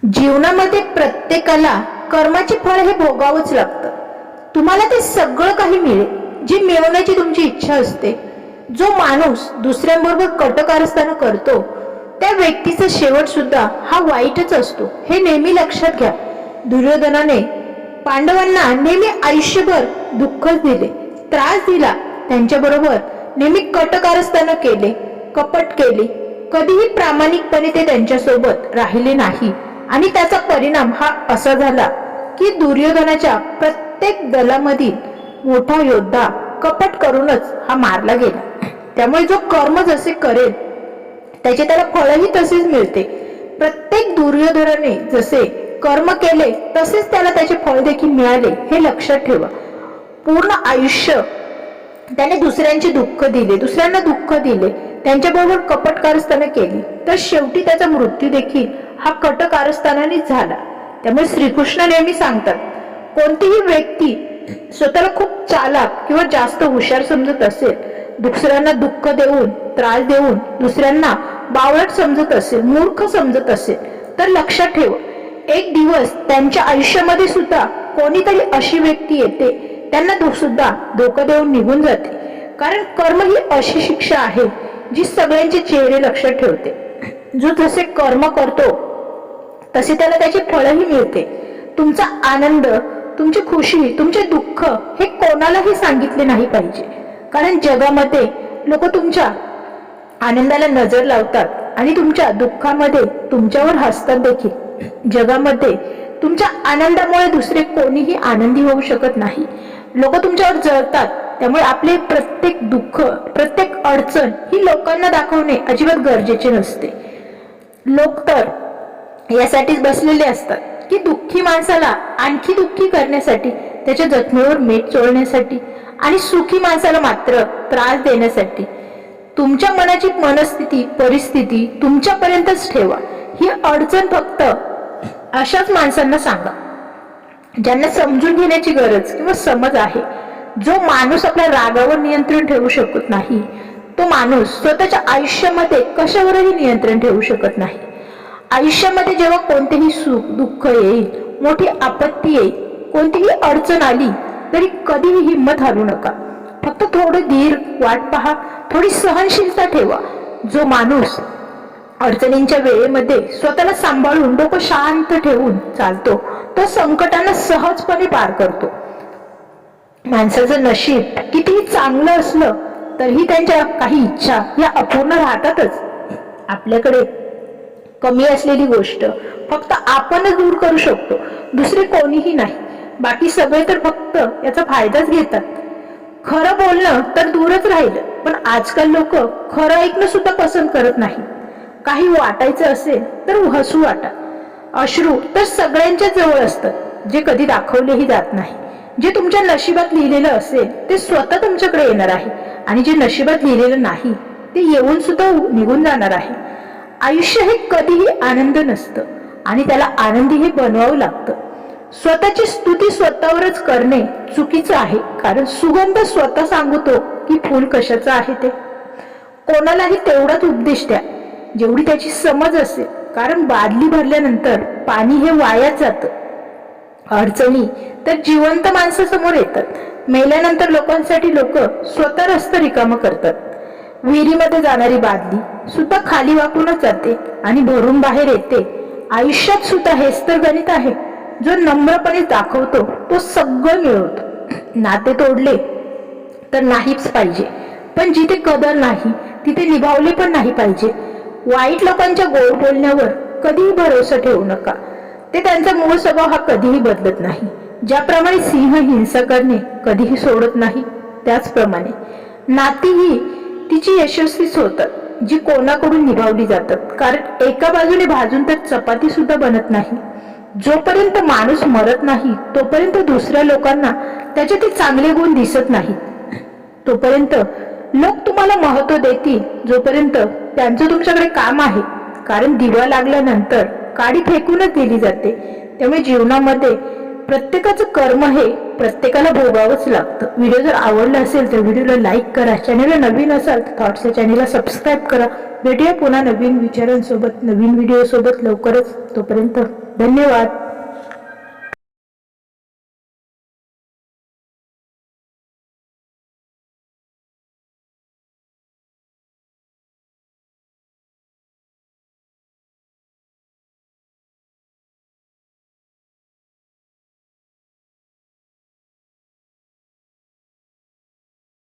जीवनामध्ये प्रत्येकाला कर्माचे फळ हे भोगावंच लागतं। तुम्हाला ते सगळं काही मिळेल जे मिळवण्याची तुमची इच्छा असते। जो माणूस दुसऱ्यांबरोबर कटकारस्थान करतो त्या व्यक्तीचा शेवट सुद्धा हा वाईटच असतो, हे नेहमी लक्षात घ्या। दुर्योधनाने पांडवांना नेहमी आयुष्यभर दुःखच दिले, त्रास दिला, त्यांच्याबरोबर नेहमी कटकारस्थान केले, कपट केले, कधीही प्रामाणिकपणे ते त्यांच्यासोबत राहिले नाही। आणि त्याचा परिणाम हा असा झाला की दुर्योधनाच्या प्रत्येक दलामधील मोठा योद्धा कपट करूनच हा मारला गेला। त्यामुळे जो कर्म जसे करेल त्याचे त्याला फळही तसेच मिळते। प्रत्येक दुर्योधनाने जसे कर्म केले तसेच त्याला त्याचे फळ देखील मिळाले, हे लक्षात ठेवा। पूर्ण आयुष्य त्याने दुसऱ्यांचे दुःख दिले, दुसऱ्यांना दुःख दिले, त्यांच्याबरोबर कपटकारस्थाने केली, तर शेवटी त्याचा मृत्यू देखील हा कटकारस्थानानेच झाला। त्यामुळे श्रीकृष्ण नेहमी सांगतात, कोणतीही व्यक्ती स्वतःला खूप चालाक किंवा जास्त हुशार समजत असेल, दुसऱ्यांना दुःख देऊन, त्रास देऊन दुसऱ्यांना बावळट समजत असेल, मूर्ख समजत असेल, तर लक्षात ठेव, एक दिवस त्यांच्या आयुष्यामध्ये सुद्धा कोणीतरी अशी व्यक्ती येते, त्यांना सुद्धा धोका देऊन निघून जाते। कारण कर्म ही अशी शिक्षा आहे जी सगळ्यांचे चेहरे लक्षात ठेवते। जो जसे कर्म करतो तसे त्याला त्याची फळही मिळते। तुमचा आनंद, तुमची खुशी, तुमचे दुःख हे कोणालाही सांगितले नाही पाहिजे। कारण जगामध्ये लोक तुमच्या आनंदाला नजर लावतात आणि तुमच्या दुःखामध्ये तुमच्यावर हसतात देखील। जगामध्ये तुमच्या आनंदामुळे दुसरे कोणीही आनंदी होऊ शकत नाही। लोक तुमच्यावर जळतात, त्यामुळे आपले प्रत्येक दुःख, प्रत्येक अडचण ही लोकांना दाखवणे अजिबात गरजेचे नसते। लोक तर यासाठीच बसलेले असतात की दुःखी माणसाला आणखी दुःखी करण्यासाठी, त्याच्या जखमेवर मीठ चोळण्यासाठी, आणि सुखी माणसाला मात्र त्रास देण्यासाठी। तुमच्या मनाची मनस्थिती, परिस्थिती तुमच्यापर्यंतच ठेवा। ही अडचण फक्त अशाच माणसांना सांगा ज्यांना समजून घेण्याची गरज किंवा समज आहे। जो माणूस आपल्या रागावर नियंत्रण ठेवू शकत नाही, तो माणूस स्वतःच्या आयुष्यामध्ये कशावरही नियंत्रण ठेवू शकत नाही। आयुष्यामध्ये जेव्हा कोणतेही सुख दुःख येईल, मोठी आपत्ती येईल, कोणतीही अडचण आली तरी कधीही हिंमत हारू नका। फक्त थोडं धीर वाट पहा, थोडी सहनशीलता ठेवा। जो माणूस अडचणींच्या वेळेमध्ये स्वतःला सांभाळून डोकं शांत ठेवून चालतो, तो संकटांना सहजपणे पार करतो। माणसाचं नशीब कितीही चांगलं असलं तरीही त्यांच्या काही इच्छा या अपूर्ण राहतातच। आपल्याकडे कमी असलेली गोष्ट फक्त आपणच दूर करू शकतो, दुसरे कोणीही नाही। बाकी सगळे तर फक्त याचा फायदाच घेतात। खरं बोलणं तर दूरच राहिलं, पण आजकाल लोक खरं ऐकणं सुद्धा पसंत करत नाही। काही वाटायचं असेल तर हसू वाटा। अश्रू तर सगळ्यांच्या जवळ असतात, जे कधी दाखवलेही जात नाही। जे तुमच्या नशिबात लिहिलेलं असेल ते स्वतः तुमच्याकडे येणार आहे, आणि जे नशिबात लिहिलेलं नाही ते येऊन सुद्धा निघून जाणार आहे। आयुष्य हे कधीही आनंद नसतं, आणि त्याला आनंदी हे बनवावं लागतं। स्वतःची स्तुती स्वतःवरच करणे चुकीचं आहे, कारण सुगंध स्वतः सांगतो की फूल कशाचं आहे ते। कोणालाही तेवढाच उपदेश द्या जेवढी त्याची समज असेल, कारण बादली भरल्यानंतर पाणी हे वायाच जातं। अडचणी तर जिवंत माणसासमोर येतात, मेल्यानंतर लोकांसाठी लोक स्वतः रस्ता रिकामा करतात। विहिरीमध्ये जाणारी बादली सुद्धा खाली वाकूनच जाते आणि भरून बाहेर येते। आयुष्यात सुद्धा हेच तर गणित आहे। जो नम्रपणे दाखवतो तो सगळं मिळवतो। नाते तोडले तर नाहीच पाहिजे, पण जिथे कदर नाही तिथे निभावले पण नाही पाहिजे। वाईट लोकांच्या गोड बोलण्यावर कधीही भरोसा ठेवू नका, ते त्यांचा मूळ स्वभाव हा कधीही बदलत नाही। ज्याप्रमाणे सिंह हिंसा करणे कधीही सोडत नाही, त्याचप्रमाणे नातीही तिची यशस्वीच होतात जी कोणाकडून निभावली जातात। कारण एका बाजूने भाजून तर चपाती सुद्धा बनत नाही। जोपर्यंत माणूस मरत नाही तोपर्यंत दुसऱ्या लोकांना त्याचे ते चांगले गुण दिसत नाहीत, तोपर्यंत लोक तुम्हाला महत्त्व देतील जोपर्यंत त्यांचं तुमच्याकडे काम आहे। कारण दिवा लागल्यानंतर काडी फेकूनच दिली जाते। त्यामुळे जीवनामध्ये प्रत्येकाचं कर्म हे प्रत्येकाला भोगावंच लागतं। व्हिडिओ जर आवडला असेल तर व्हिडिओला लाईक करा, चॅनलला नवीन असाल तर थॉट्स या चॅनलला सबस्क्राईब करा। भेटूया पुन्हा नवीन विचारांसोबत, नवीन व्हिडिओ सोबत लवकरच. तोपर्यंत धन्यवाद.